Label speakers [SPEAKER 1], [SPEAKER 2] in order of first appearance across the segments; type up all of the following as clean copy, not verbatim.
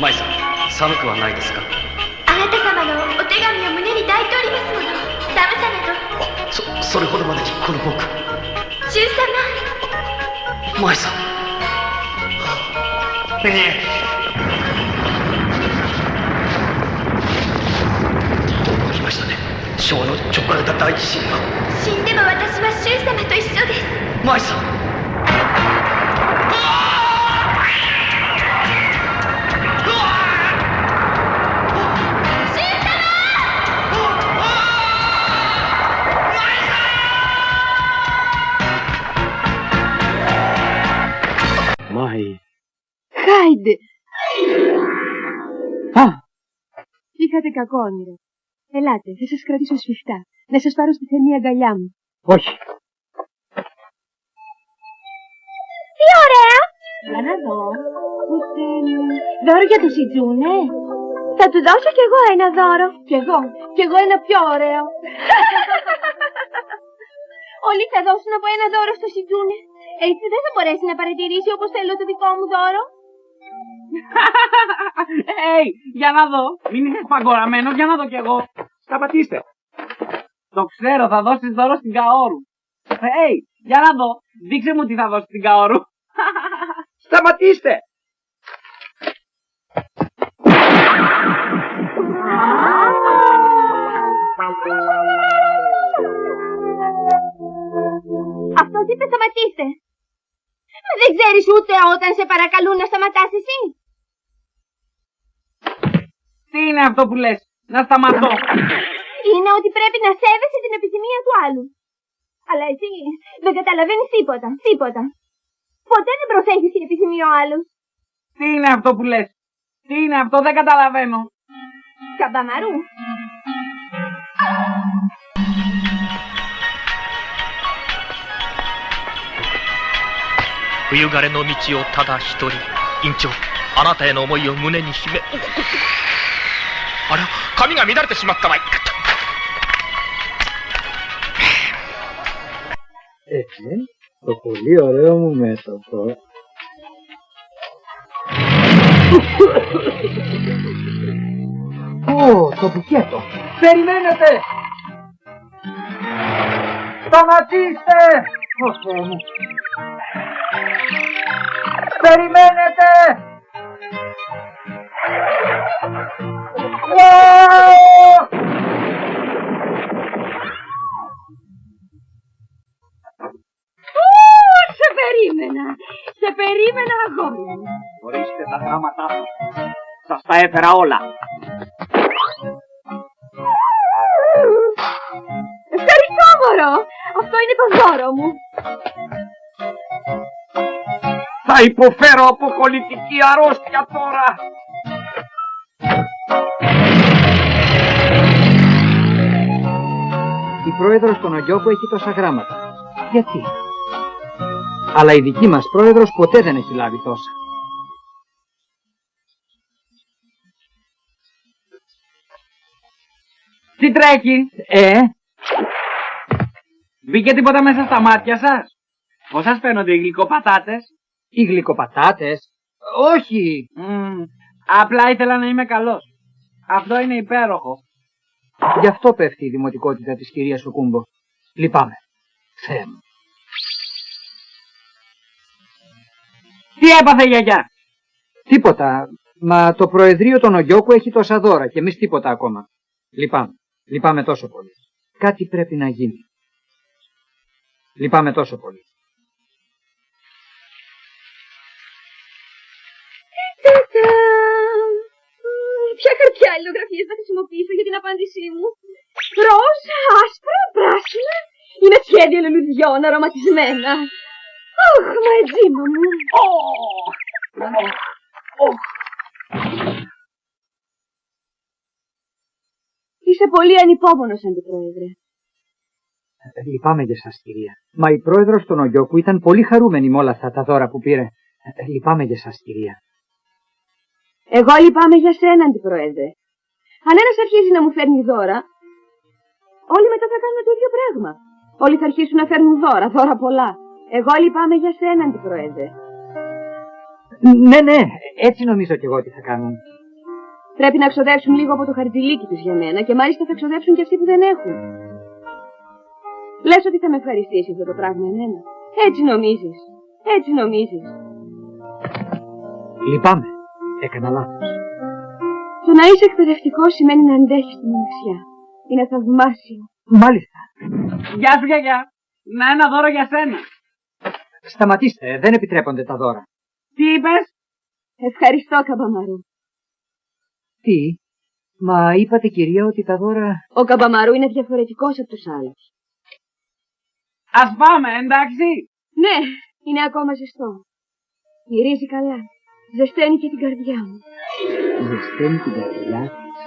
[SPEAKER 1] 舞さん、寒くはないですか？
[SPEAKER 2] あなた様のお手紙を胸に抱いておりますもの。寒さなど。
[SPEAKER 1] それほどまでにこの僕。
[SPEAKER 2] 忠様。
[SPEAKER 1] 舞さん。驚きましたね。昭和の直下型大地震が。
[SPEAKER 2] 死んでも私は忠様と一緒です。
[SPEAKER 1] 舞さん。
[SPEAKER 3] Χάιντε! Είχατε κακό όνειρο. Ελάτε, θα σας κρατήσω σφιχτά. Να σας πάρω στη θερμή αγκαλιά μου.
[SPEAKER 4] Όχι.
[SPEAKER 3] Τι ωραία! Για να δω. Δώρο για το Σιτζούνε. Θα του δώσω κι εγώ ένα δώρο. Κι εγώ ένα πιο ωραίο. Όλοι θα δώσουν από ένα δώρο στο Σιτζούνε. Έτσι δεν θα μπορέσει να παρατηρήσει όπως θέλω το δικό μου δώρο.
[SPEAKER 4] Για να δω. Μην είσαι παγκοραμένος, για να δω κι εγώ. Σταματήστε. Το ξέρω, θα δώσεις δώρο στην Καόρου. Για να δω. Δείξε μου τι θα δώσεις στην Καόρου. Σταματήστε.
[SPEAKER 3] Αυτός είπε σταματήστε. Μα δεν ξέρεις ούτε όταν σε παρακαλούν να σταματάς εσύ.
[SPEAKER 4] Τι είναι αυτό που λες? Να σταματώ.
[SPEAKER 3] Είναι ότι πρέπει να σέβεσαι την επιθυμία του άλλου. Αλλά εσύ δεν καταλαβαίνεις τίποτα. Ποτέ δεν προσέχεις την επιθυμία ο άλλος.
[SPEAKER 4] Τι είναι αυτό που λες? Τι είναι αυτό? Δεν καταλαβαίνω.
[SPEAKER 3] Καμπαμαρού.
[SPEAKER 5] 冬枯れの道をただ一人。院長、あなたへの思いを胸に秘め。あら、髪が乱れてしまったわい。
[SPEAKER 6] το πολύ ωραίο μου μέτωπο.
[SPEAKER 4] Το μπουκέτο. Περιμένετε! Σταματήστε! Θεέ μου. Περιμένετε!
[SPEAKER 3] Σε περίμενα αγόρια.
[SPEAKER 4] Ορίστε τα γράμματά σας. Σας τα έφερα όλα.
[SPEAKER 3] Ευχαριστώ μωρό. Αυτό είναι το δώρο μου.
[SPEAKER 4] Θα υποφέρω από κολλητική αρρώστια τώρα.
[SPEAKER 6] Η πρόεδρος των Ογιόκου έχει τόσα γράμματα. Γιατί? Αλλά η δική μας πρόεδρος ποτέ δεν έχει λάβει τόσα.
[SPEAKER 4] Τι τρέχει? Μπήκε τίποτα μέσα στα μάτια σας? Πώς σας φαίνονται οι γλυκοπατάτες?
[SPEAKER 6] Οι γλυκοπατάτες? Όχι!
[SPEAKER 4] Απλά ήθελα να είμαι καλός. Αυτό είναι υπέροχο.
[SPEAKER 6] Γι' αυτό πέφτει η δημοτικότητα της κυρίας Οκούμπο. Λυπάμαι. Θεέ μου.
[SPEAKER 4] Τι έπαθε γιαγιά?
[SPEAKER 6] Τίποτα. Μα το Προεδρείο των Ογιόκου έχει τόσα δώρα και εμείς τίποτα ακόμα. Λυπάμαι. Λυπάμαι τόσο πολύ. Κάτι πρέπει να γίνει. Λυπάμαι τόσο πολύ.
[SPEAKER 3] Ποια χαρτιά αλληλογραφίες θα χρησιμοποιήσω για την απάντησή μου? Ροζ, άσπρα, πράσινα ή με σχέδια λουλουδιών αρωματισμένα? Αχ, μα ετζίμα μου. Είσαι πολύ ανυπόμονος, Αντιπρόεδρε.
[SPEAKER 6] Λυπάμαι για σας, κυρία. Μα η πρόεδρος των Ογιόκου ήταν πολύ χαρούμενη με όλα αυτά τα δώρα που πήρε. Λυπάμαι για σας, κυρία.
[SPEAKER 3] Εγώ λυπάμαι για σένα, Αντιπρόεδρε. Αν ένας αρχίζει να μου φέρνει δώρα, όλοι μετά θα κάνουν το ίδιο πράγμα. Όλοι θα αρχίσουν να φέρνουν δώρα πολλά. Εγώ λυπάμαι για σένα, Αντιπρόεδρε.
[SPEAKER 6] Ναι, έτσι νομίζω κι εγώ ότι θα κάνουν.
[SPEAKER 3] Πρέπει να ξοδέψουν λίγο από το χαρτζηλίκι τους για μένα και μάλιστα θα ξοδέψουν και αυτοί που δεν έχουν. Λες ότι θα με ευχαριστήσει αυτό το πράγμα εμένα. Έτσι νομίζεις. Έτσι νομίζεις.
[SPEAKER 6] Λυπάμαι. Έκανα λάθος.
[SPEAKER 3] Το να είσαι εκπαιδευτικός σημαίνει να αντέχεις τη μοναξιά. Είναι θαυμάσιο.
[SPEAKER 6] Μάλιστα.
[SPEAKER 4] Γεια σου, γιαγιά. Να ένα δώρο για σένα.
[SPEAKER 6] Σταματήστε, δεν επιτρέπονται τα δώρα.
[SPEAKER 4] Τι είπες?
[SPEAKER 3] Ευχαριστώ, Καμπαμαρού.
[SPEAKER 6] Τι? Μα είπατε, κυρία, ότι τα δώρα...
[SPEAKER 3] Ο Καμπαμαρού είναι διαφορετικός από τους άλλους.
[SPEAKER 4] Ας πάμε, εντάξει.
[SPEAKER 3] Ναι, είναι ακόμα ζεστό. Μυρίζει καλά. Ζεσταίνει και την καρδιά μου.
[SPEAKER 6] Ζεσταίνει την καρδιά της.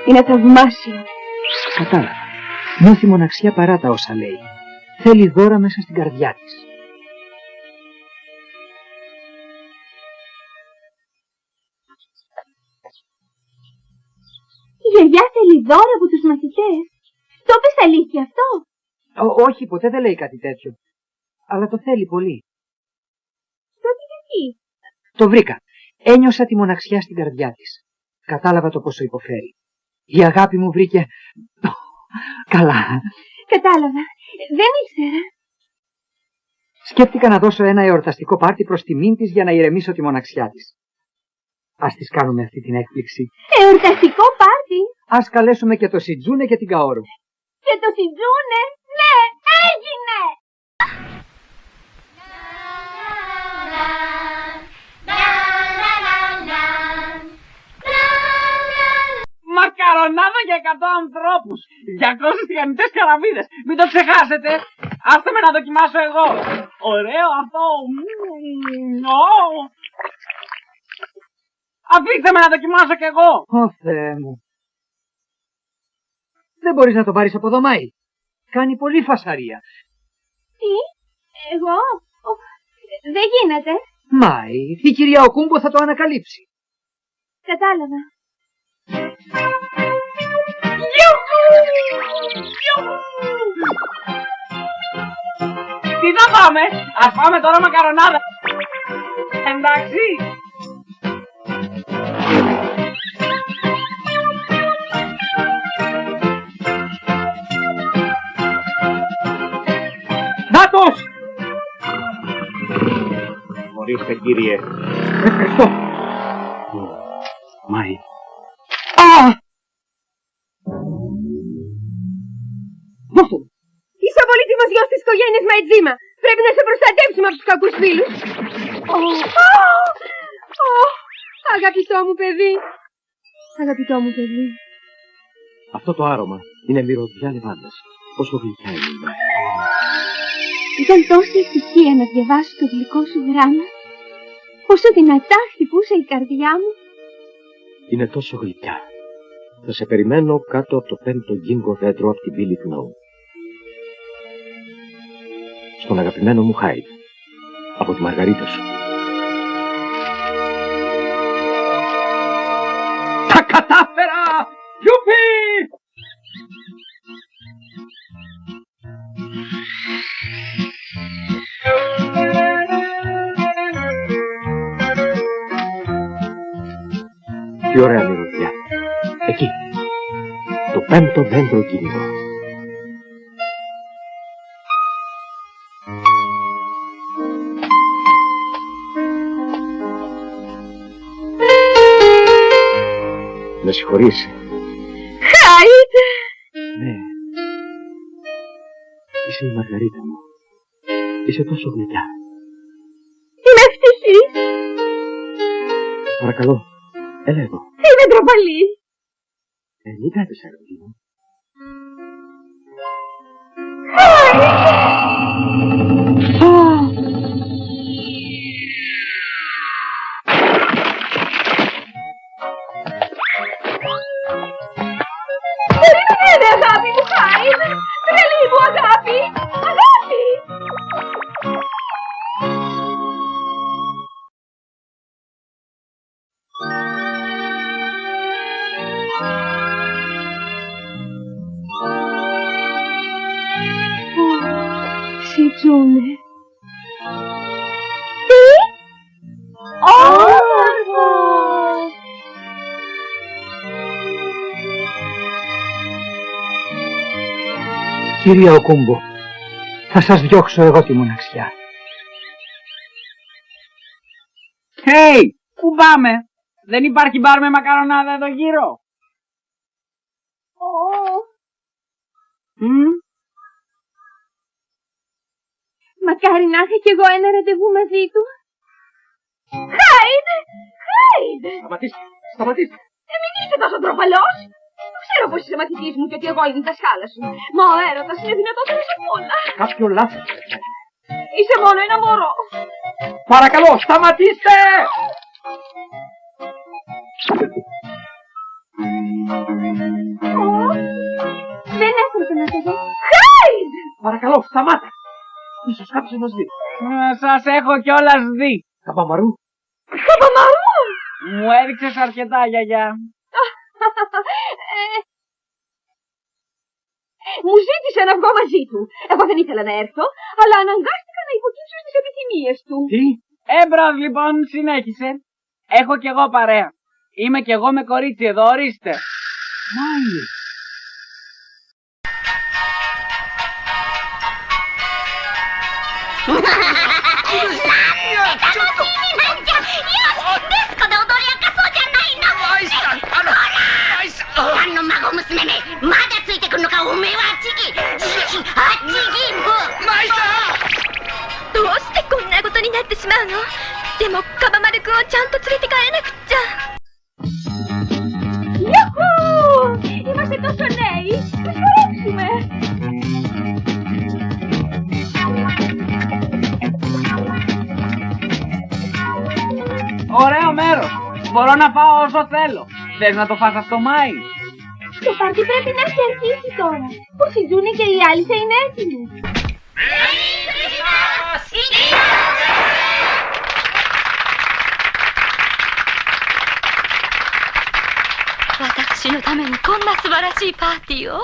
[SPEAKER 3] Είναι θαυμάσιο.
[SPEAKER 6] Κατάλαβα. Νιώθει μοναξιά παρά τα όσα λέει. Θέλει δώρα μέσα στην καρδιά της.
[SPEAKER 2] Η γιαγιά θέλει δώρα από τους μαθητές. Το είπες αλήθεια αυτό?
[SPEAKER 6] Όχι, ποτέ δεν λέει κάτι τέτοιο. Αλλά το θέλει πολύ.
[SPEAKER 2] Τότε γιατί?
[SPEAKER 6] Το βρήκα. Ένιωσα τη μοναξιά στην καρδιά της. Κατάλαβα το πόσο υποφέρει. Η αγάπη μου βρήκε... Καλά.
[SPEAKER 2] Κατάλαβα. Δεν ήξερα.
[SPEAKER 6] Σκέφτηκα να δώσω ένα εορταστικό πάρτι προς τιμήν της για να ηρεμήσω τη μοναξιά της. Ας της κάνουμε αυτή την έκπληξη.
[SPEAKER 2] Εορταστικό πάρτι.
[SPEAKER 6] Ας καλέσουμε και το Σιτζούνε και την Καόρου.
[SPEAKER 2] Και το Σιτζούνε. Ναι, έγινε.
[SPEAKER 4] Μακαρονάδα για 100 ανθρώπους. 200 τηγανιτές καραβίδες. Μην το ξεχάσετε. Άστε με να δοκιμάσω εγώ. Ωραίο αυτό. Αφήστε με να δοκιμάσω κι εγώ.
[SPEAKER 6] Ω Θεέ μου. Δεν μπορείς να το πάρεις από το Μάη. Κάνει πολύ φασαρία.
[SPEAKER 2] Τι? Εγώ? Δεν γίνεται.
[SPEAKER 6] Μάη, η κυρία Οκούμπο θα το ανακαλύψει.
[SPEAKER 2] Κατάλαβα.
[SPEAKER 4] Τι θα πάμε? Ας πάμε τώρα μακαρονάδα. Εντάξει.
[SPEAKER 5] Νάτος! Ορίστε, κύριε.
[SPEAKER 6] Ευχαριστώ.
[SPEAKER 5] Μάη.
[SPEAKER 6] Δώστε μου.
[SPEAKER 3] Είσαι ο πολύτιμος γιος της οικογένειας Μαϊτζίμα. Πρέπει να σε προστατέψουμε από τους κακούς φίλους. Αγαπητό μου παιδί. Αγαπητό μου παιδί.
[SPEAKER 5] Αυτό το άρωμα είναι μυρωδιά λεβάντας. Πόσο γλυκιά είναι.
[SPEAKER 2] Ήταν τόση ευτυχία να διαβάσω το γλυκό σου γράμμα. Πόσο δυνατά χτυπούσε η καρδιά μου.
[SPEAKER 5] Είναι τόσο γλυκιά. Θα σε περιμένω κάτω από το 5ο γκίνγκο δέντρο από την πύλη του ναού. Στον αγαπημένο μου Χάιντ. Από τη Μαργαρίτα σου.
[SPEAKER 4] Τα κατάφερα! Γιουπί!
[SPEAKER 5] Τι ωραία μυρωδιά. Εκεί. Το 5ο δέντρο γκίνγκο. Με συγχωρείς.
[SPEAKER 3] Χάιντ!
[SPEAKER 5] Ναι. Είσαι η Μαργαρίτα μου. Είσαι τόσο γλυκιά.
[SPEAKER 3] Είμαι ευτυχής.
[SPEAKER 5] Παρακαλώ, έλα εδώ.
[SPEAKER 3] Είμαι ντροπαλή.
[SPEAKER 5] Μην τρέπεσαι, αγάπη μου.
[SPEAKER 3] Περίμενε, αγάπη μου, Χάιντ. Τρελή μου αγάπη. Αγάπη. Σιτζούνε.
[SPEAKER 6] Κυρία Οκούμπο, θα σας διώξω εγώ τη μοναξιά.
[SPEAKER 4] Hey, πού πάμε? Δεν υπάρχει μπαρ με μακαρονάδα εδώ γύρω?
[SPEAKER 2] Μακάρι να είχα κι εγώ ένα ραντεβού μαζί του. Χάιντ! Χάιντ!
[SPEAKER 1] Σταματήστε.
[SPEAKER 3] Μην είστε τόσο ντροπαλός. Το ξέρω πως είσαι μαθητής μου και ότι εγώ είμαι η δασκάλα σου. Μα ο έρωτας είναι δυνατότερος από όλα.
[SPEAKER 1] Κάποιο λάθος.
[SPEAKER 3] Είσαι μόνο ένα μωρό.
[SPEAKER 1] Παρακαλώ, σταματήστε!
[SPEAKER 2] Δεν έπρεπε να το δω.
[SPEAKER 3] Χάιντ!
[SPEAKER 1] Παρακαλώ, σταμάτα. Ίσως κάποιος να μας δει.
[SPEAKER 4] Σας έχω κιόλας δει.
[SPEAKER 1] Καπαμαρού.
[SPEAKER 3] Καπαμαρού!
[SPEAKER 4] Μου έδειξες αρκετά, γιαγιά.
[SPEAKER 3] Μου ζήτησε να βγω μαζί του. Εγώ δεν ήθελα να έρθω, αλλά αναγκάστηκα να υποκύψω στις επιθυμίες του.
[SPEAKER 1] Τι?
[SPEAKER 4] Μπράβο, λοιπόν, συνέχισε. Έχω κι εγώ παρέα. Είμαι κι εγώ με κορίτσι εδώ, ορίστε.
[SPEAKER 1] Μάιλ.
[SPEAKER 3] Ιαχού! Είμαστε τόσο νέοι. Ας χορέψουμε.
[SPEAKER 4] Ωραίο μέρος. Μπορώ να φάω όσο θέλω. Θες να το φας αυτό, Μάη?
[SPEAKER 2] Το πάρτι πρέπει να έχει αρχίσει τώρα. Πώς η Τζούνη και οι άλλοι θα είναι έτοιμοι.
[SPEAKER 7] 私のためにこんな素晴らしいパーティーを。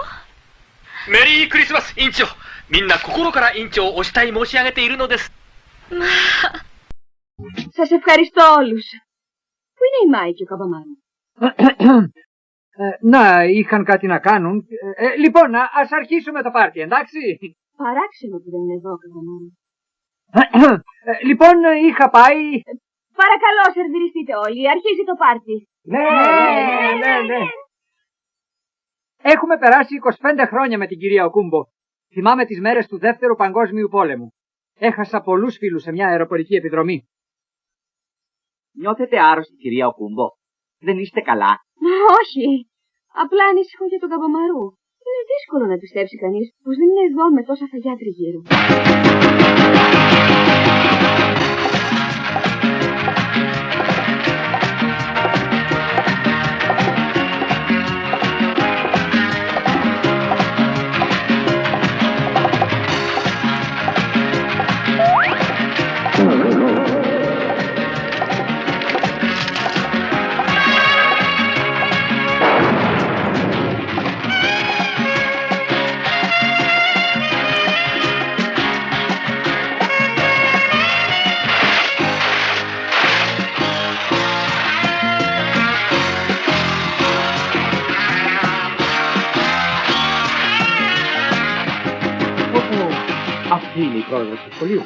[SPEAKER 5] メリークリスマス、委員長。みんな心から委員長をお慕い申し上げているのです。
[SPEAKER 7] まあ。
[SPEAKER 3] Σας ευχαριστώ όλους. Πού είναι η Μάη και ο Καπαμάρου?
[SPEAKER 6] Να, είχαν κάτι να κάνουν. Λοιπόν, ας αρχίσουμε το πάρτι, εντάξει.
[SPEAKER 3] Παράξενο που δεν είναι εδώ ο Καπαμάρου.
[SPEAKER 6] Λοιπόν, είχα πάει...
[SPEAKER 3] Παρακαλώ, σερβιριστείτε όλοι. Αρχίζει το πάρτι.
[SPEAKER 6] Ναι. Έχουμε περάσει 25 χρόνια με την κυρία Οκούμπο. Θυμάμαι τις μέρες του Δεύτερου Παγκόσμιου Πόλεμου. Έχασα πολλούς φίλους σε μια αεροπορική επιδρομή.
[SPEAKER 4] Νιώθετε άρρωστη, κυρία Οκούμπο? Δεν είστε καλά?
[SPEAKER 3] Όχι. Απλά ανησυχώ για τον Καπαμαρού. Είναι δύσκολο να πιστέψει κανείς πως δεν είναι εδώ με τόσα φαγιά τριγύρω.
[SPEAKER 1] Αυτή είναι η πρόεδρος του σχολείου.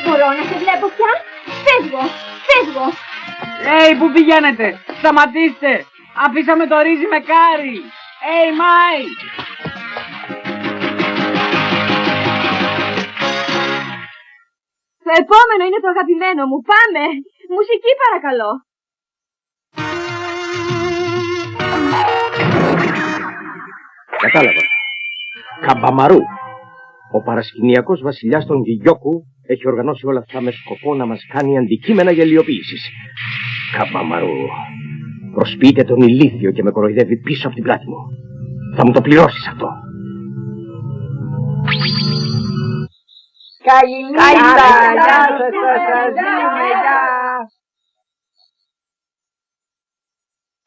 [SPEAKER 2] Μπορώ να σε βλέπω πια. Φεύγω.
[SPEAKER 4] Πού πηγαίνετε? Σταματήστε! Αφήσαμε το ρύζι με κάρι! Μάη!
[SPEAKER 3] Το επόμενο είναι το αγαπημένο μου. Πάμε! Μουσική παρακαλώ.
[SPEAKER 1] Κατάλαβα. Καμπαμαρού. Ο παρασκηνιακός βασιλιάς των Γιγιόκου έχει οργανώσει όλα αυτά με σκοπό να μας κάνει αντικείμενα γελιοποίησης. Καμπαμαρού. Προσποιείται τον ηλίθιο και με κοροϊδεύει πίσω από την πλάτη μου. Θα μου το πληρώσεις αυτό.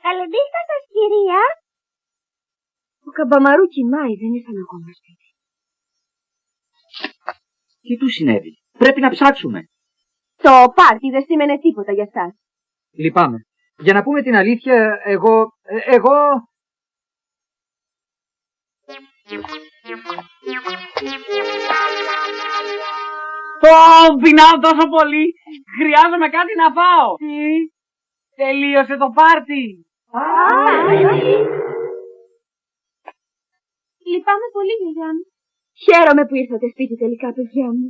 [SPEAKER 2] Καληνύχτα σας, κυρία.
[SPEAKER 3] Ο Καμπαμαρού κοιμάει, δεν ήρθαν ακόμα σπίτι.
[SPEAKER 4] Τι του συνέβη? Πρέπει να ψάξουμε.
[SPEAKER 3] Το πάρτι δεν σήμαινε τίποτα για σας.
[SPEAKER 6] Λυπάμαι. Για να πούμε την αλήθεια, εγώ...
[SPEAKER 4] Πεινάω τόσο πολύ. Χρειάζομαι κάτι να φάω. Τι? Τελείωσε το πάρτι.
[SPEAKER 3] Λυπάμαι πολύ, γιαγιά μου. Χαίρομαι που ήρθατε σπίτι τελικά, παιδιά μου.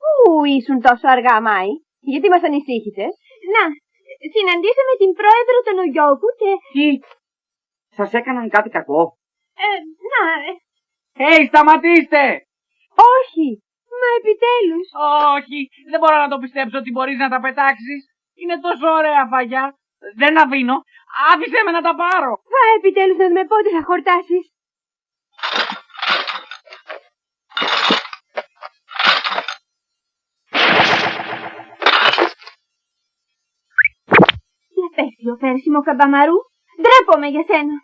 [SPEAKER 3] Πού ήσουν τόσο αργά, Μάη? Γιατί μας ανησύχησες? Να, συναντήσαμε την πρόεδρο των Ογιόκου και...
[SPEAKER 4] Τι? Σας έκαναν κάτι κακό?
[SPEAKER 3] Να...
[SPEAKER 4] Σταματήστε!
[SPEAKER 3] Όχι, μα επιτέλους.
[SPEAKER 4] Όχι, δεν μπορώ να το πιστέψω ότι μπορείς να τα πετάξεις. Είναι τόσο ωραία φαγιά. Δεν αφήνω. Άφησέ με να τα πάρω.
[SPEAKER 3] Θα επιτέλους να δούμε πότε θα χορτάσεις. Διαπέφτει ο φέρσιμο Καμπαμαρού. Ντρέπομαι για σένα.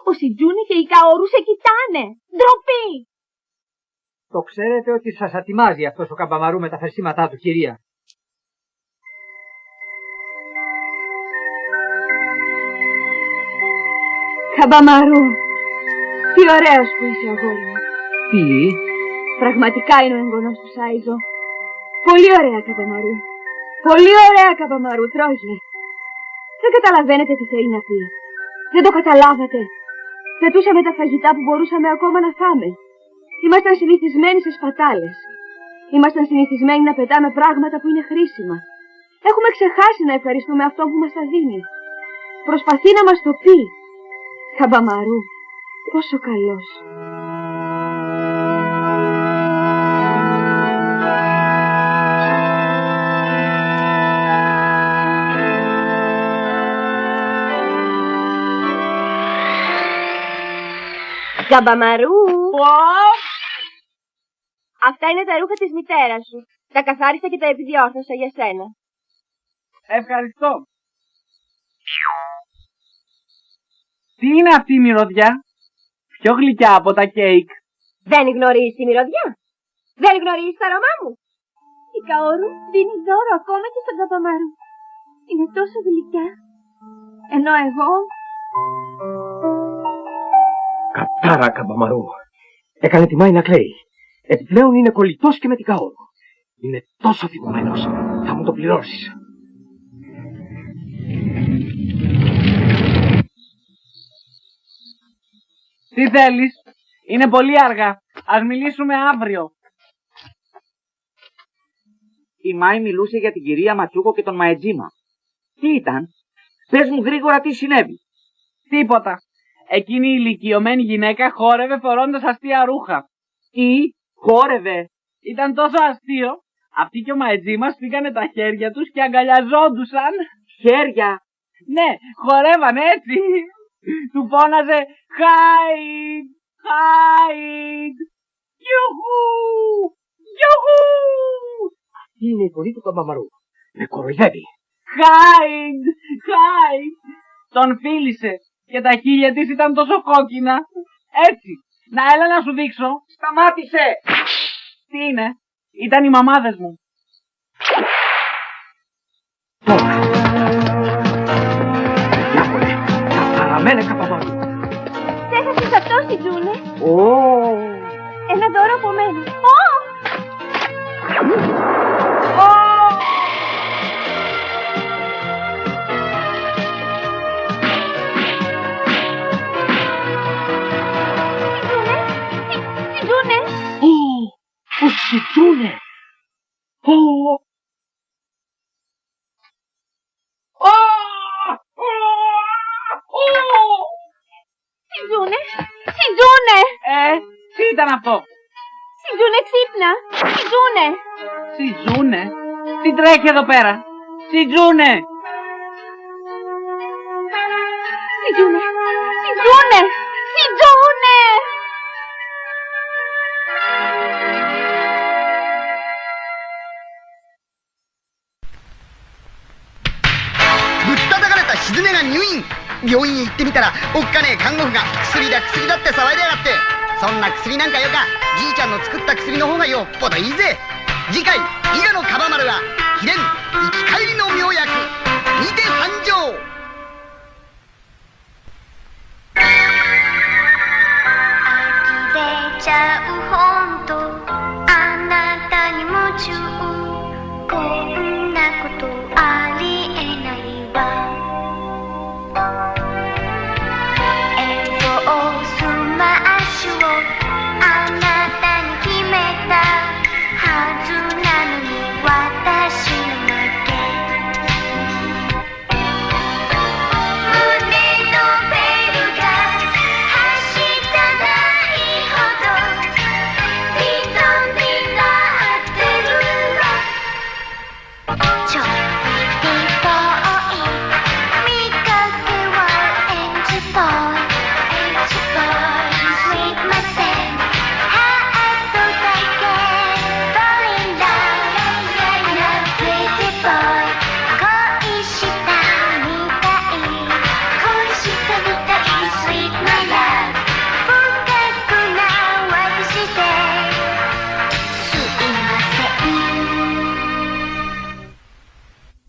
[SPEAKER 3] Ο Σιτζούνι και η Καόρου σε κοιτάνε. Ντροπή!
[SPEAKER 6] Το ξέρετε ότι σας ατιμάζει αυτός ο Καμπαμαρού με τα φερσίματά του, κυρία.
[SPEAKER 3] Καμπαμαρού, τι ωραίος που είσαι, αγόρι μου.
[SPEAKER 6] Τι?
[SPEAKER 3] Πραγματικά είναι ο εγγονός του Σάιζο. Πολύ ωραία, Καμπαμαρού. Πολύ ωραία, Καμπαμαρού, τρώγε. Δεν καταλαβαίνετε τι θέλει να πει. Δεν το καταλάβατε. Πετούσαμε τα φαγητά που μπορούσαμε ακόμα να φάμε. Ήμασταν συνηθισμένοι σε σπατάλες. Ήμασταν συνηθισμένοι να πετάμε πράγματα που είναι χρήσιμα. Έχουμε ξεχάσει να ευχαριστούμε αυτό που μας τα δίνει. Προσπαθεί να μας το πει. Καμπαμαρού, πόσο καλός. Καμπαμαρού! Αυτά είναι τα ρούχα της μητέρας σου. Τα καθάρισα και τα επιδιόρθωσα για σένα.
[SPEAKER 4] Ευχαριστώ. Τι είναι αυτή η μυρωδιά? Πιο γλυκιά από τα κέικ.
[SPEAKER 3] Δεν γνωρίζεις τη μυρωδιά? Δεν γνωρίζεις το αρώμα μου? Η Καόρου δίνει δώρο ακόμα και στον Καμπαμαρού. Είναι τόσο γλυκιά. Ενώ εγώ...
[SPEAKER 1] Κατάρα, Καμπαμαρού. Έκανε τη Μάη να κλαίει. Επιπλέον είναι κολλητός και με την Καόρου. Είναι τόσο θυμωμένος. Θα μου το πληρώσεις.
[SPEAKER 4] Τι θέλεις? Είναι πολύ αργά. Ας μιλήσουμε αύριο. Η Μάη μιλούσε για την κυρία Ματσούκο και τον Μαετζίμα. Τι ήταν? Πες μου γρήγορα τι συνέβη. Τίποτα. Εκείνη η ηλικιωμένη γυναίκα χόρευε φορώντας αστεία ρούχα. Τι? Χόρευε? Ήταν τόσο αστείο. Αυτοί και ο Μαετζίμας πήγανε τα χέρια τους και αγκαλιαζόντουσαν. Χέρια? Ναι, χορεύαν έτσι. Του φώναζε Χάιντ, Χάιντ, Γιουχού, Γιουχού.
[SPEAKER 1] Αυτή είναι η φωνή του Καμπαμαρού. Με κοροϊδεύει.
[SPEAKER 4] Χάιντ, Χάιντ. Τον φίλησε και τα χείλια της ήταν τόσο κόκκινα. Έτσι, να έλα να σου δείξω. Σταμάτησε. Τι είναι? Ήταν οι μαμάδες μου.
[SPEAKER 1] Τώρα. Διάβολε. Παραμένε, Καμπαμαρού.
[SPEAKER 3] Ξέχασες αυτό, Σιτζούνε? Ένα δώρο από μένα. Σιτζούνε!
[SPEAKER 1] Ο Σιτζούνε!
[SPEAKER 3] Σιτζούνε! Σιτζούνε!
[SPEAKER 4] Τι ήταν αυτό?
[SPEAKER 3] Σιτζούνε, ξύπνα! Σιτζούνε!
[SPEAKER 4] Σιτζούνε? Τι τρέχει εδώ πέρα? Σιτζούνε!
[SPEAKER 3] Σιτζούνε! Σιτζούνε! Σιτζούνε!
[SPEAKER 8] ぶったたかれたスズメが入院。病院へ行ってみたらおっかねえ看護婦が薬だ薬だって騒いでやがって、そんな薬なんかよかじいちゃんの作った薬の方がよっぽどいいぜ。次回伊賀のカバ丸は秘伝生き返りの妙薬にて参上。